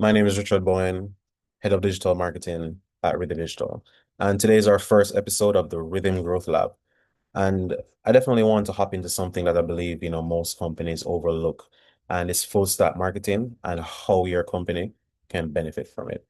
My name is Richard Bowen, Head of Digital Marketing at Rithm Digital. And today is our first episode of the Rhythm Growth Lab. And I definitely want to hop into something that I believe, most companies overlook, and it's full stack marketing and how your company can benefit from it.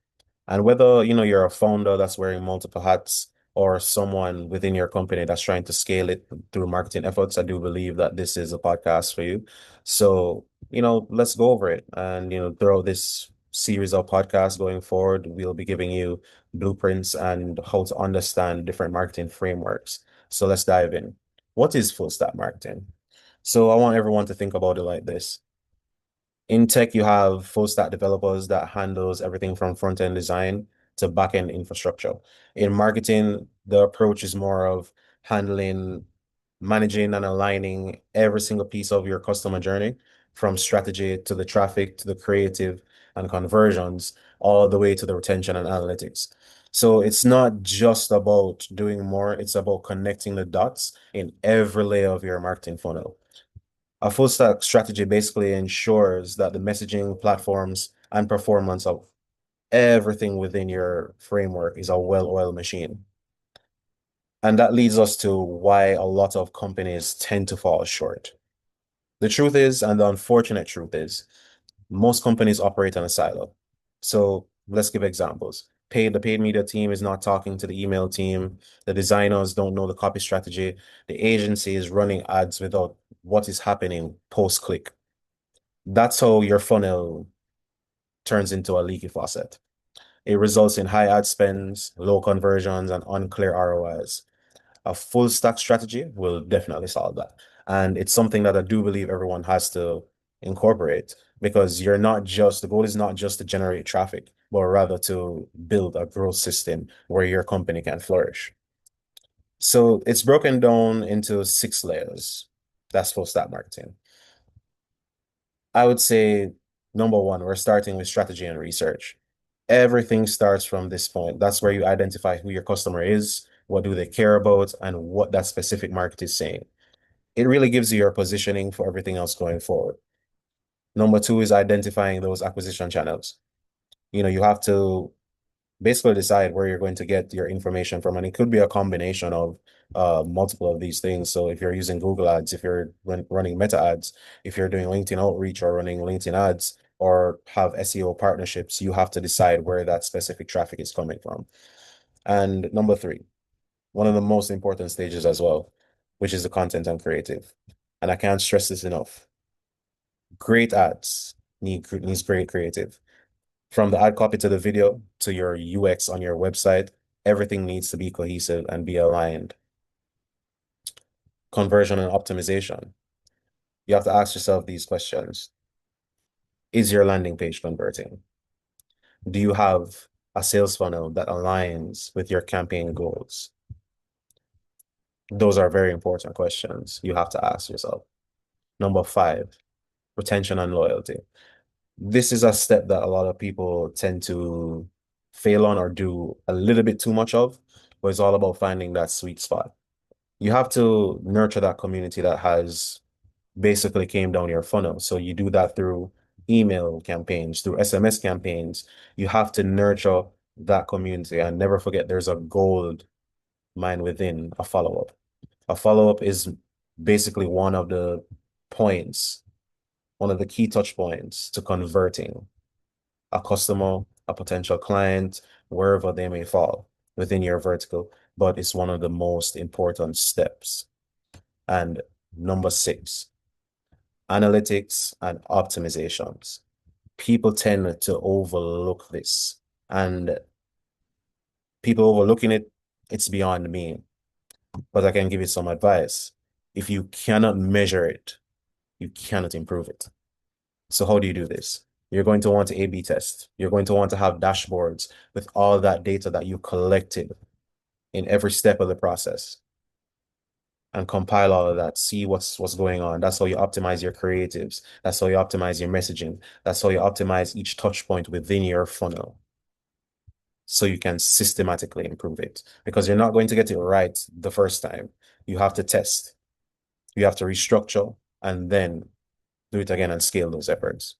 And whether, you're a founder that's wearing multiple hats or someone within your company that's trying to scale it through marketing efforts, I do believe that this is a podcast for you. So, let's go over it. And, throughout this series of podcasts going forward, we'll be giving you blueprints and how to understand different marketing frameworks. So let's dive in. What is full stack marketing? So I want everyone to think about it like this. In tech, you have full stack developers that handles everything from front end design to back end infrastructure. In marketing, the approach is more of handling, managing, and aligning every single piece of your customer journey, from strategy to the traffic to the creative and conversions, all the way to the retention and analytics. So it's not just about doing more, it's about connecting the dots in every layer of your marketing funnel. A full stack strategy basically ensures that the messaging platforms and performance of everything within your framework is a well-oiled machine. And that leads us to why a lot of companies tend to fall short. The truth is, and the unfortunate truth is, most companies operate on a silo. So let's give examples. The paid media team is not talking to the email team. The designers don't know the copy strategy. The agency is running ads without what is happening post-click. That's how your funnel turns into a leaky faucet. It results in high ad spends, low conversions, and unclear ROIs. A full stack strategy will definitely solve that. And it's something that I do believe everyone has to incorporate, because the goal is not just to generate traffic, but rather to build a growth system where your company can flourish. So it's broken down into 6 layers. That's full stack marketing. I would say number one, we're starting with strategy and research. Everything starts from this point. That's where you identify who your customer is, what do they care about, and what that specific market is saying. It really gives you your positioning for everything else going forward. Number two is identifying those acquisition channels. You have to basically decide where you're going to get your information from. And it could be a combination of multiple of these things. So if you're using Google ads, if you're running meta ads, if you're doing LinkedIn outreach or running LinkedIn ads or have SEO partnerships, you have to decide where that specific traffic is coming from. And number three, one of the most important stages as well, which is the content and creative. And I can't stress this enough. Great ads needs great creative. From the ad copy to the video to your UX on your website, everything needs to be cohesive and be aligned. Conversion and optimization. You have to ask yourself these questions. Is your landing page converting? Do you have a sales funnel that aligns with your campaign goals? Those are very important questions you have to ask yourself. Number five, retention and loyalty. This is a step that a lot of people tend to fail on or do a little bit too much of, but it's all about finding that sweet spot. You have to nurture that community that has basically came down your funnel. So you do that through email campaigns, through SMS campaigns. You have to nurture that community, and never forget there's a gold mine within a follow-up. A follow-up is basically points, one of the key touch points to converting a customer, a potential client, wherever they may fall within your vertical, but it's one of the most important steps. And number six, analytics and optimizations. People tend to overlook this, and people overlooking it, it's beyond me. But I can give you some advice. If you cannot measure it, you cannot improve it. So how do you do this? You're going to want to A/B test. You're going to want to have dashboards with all that data that you collected in every step of the process, and compile all of that, see what's going on. That's how you optimize your creatives. That's how you optimize your messaging. That's how you optimize each touch point within your funnel, so you can systematically improve it, because you're not going to get it right the first time. You have to test, you have to restructure, and then do it again and scale those efforts.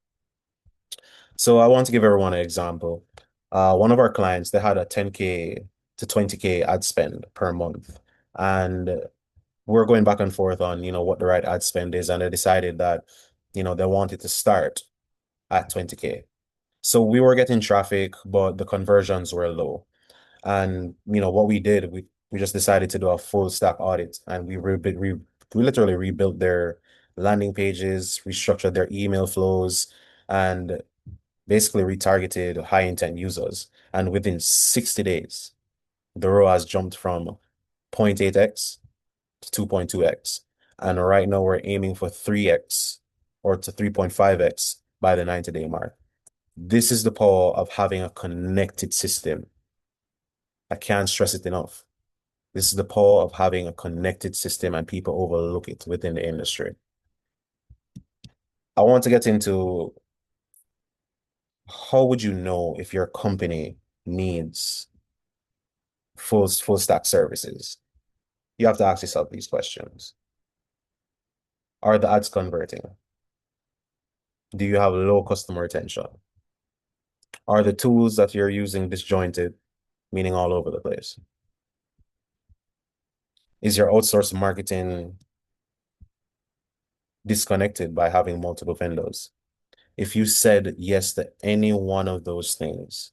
So I want to give everyone an example. One of our clients, they had a 10K to 20K ad spend per month. And we're going back and forth on, what the right ad spend is. And they decided that, they wanted to start at 20K. So we were getting traffic, but the conversions were low. And what we did, we just decided to do a full stack audit, and we literally rebuilt their landing pages, restructured their email flows, and basically retargeted high intent users. And within 60 days, the ROAS jumped from 0.8x to 2.2x. And right now we're aiming for 3x or to 3.5x by the 90-day mark. This is the power of having a connected system. I can't stress it enough. This is the power of having a connected system, and people overlook it within the industry. I want to get into how would you know if your company needs full stack services? You have to ask yourself these questions. Are the ads converting? Do you have low customer retention? Are the tools that you're using disjointed, meaning all over the place? Is your outsourced marketing disconnected by having multiple vendors? If you said yes to any one of those things,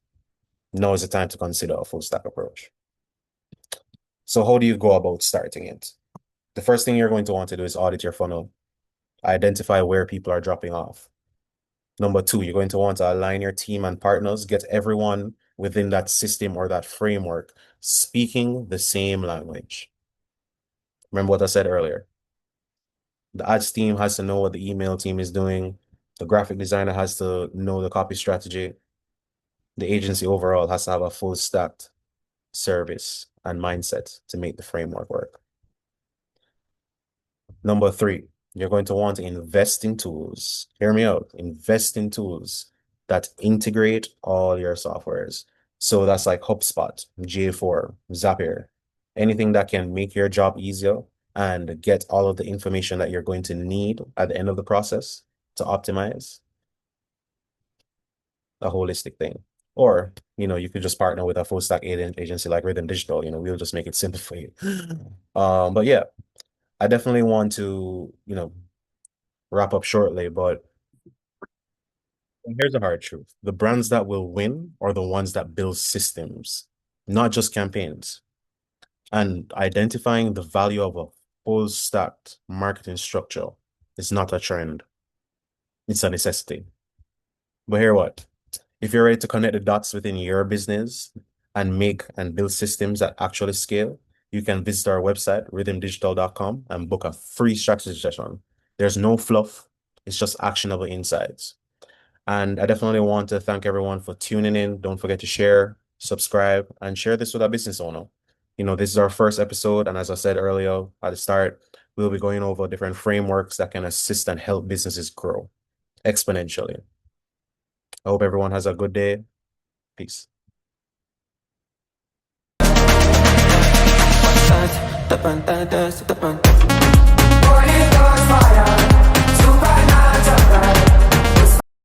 now is the time to consider a full stack approach. So how do you go about starting it? The first thing you're going to want to do is audit your funnel, identify where people are dropping off. Number two, you're going to want to align your team and partners, get everyone within that system or that framework speaking the same language. Remember what I said earlier. The ads team has to know what the email team is doing. The graphic designer has to know the copy strategy. The agency overall has to have a full stacked service and mindset to make the framework work. Number three, you're going to want to invest in tools. Hear me out. Invest in tools that integrate all your softwares. So that's like HubSpot, J4, Zapier, anything that can make your job easier and get all of the information that you're going to need at the end of the process to optimize a holistic thing. Or, you could just partner with a full stack agency like Rithm Digital. We'll just make it simple for you. But yeah, I definitely want to, wrap up shortly, but here's the hard truth. The brands that will win are the ones that build systems, not just campaigns. And identifying the value of a full stacked marketing structure is not a trend. It's a necessity. But hear what? If you're ready to connect the dots within your business and make and build systems that actually scale, you can visit our website, rhythmdigital.com, and book a free strategy session. There's no fluff. It's just actionable insights. And I definitely want to thank everyone for tuning in. Don't forget to share, subscribe, and share this with a business owner. This is our first episode. And as I said earlier at the start, we'll be going over different frameworks that can assist and help businesses grow exponentially. I hope everyone has a good day. Peace.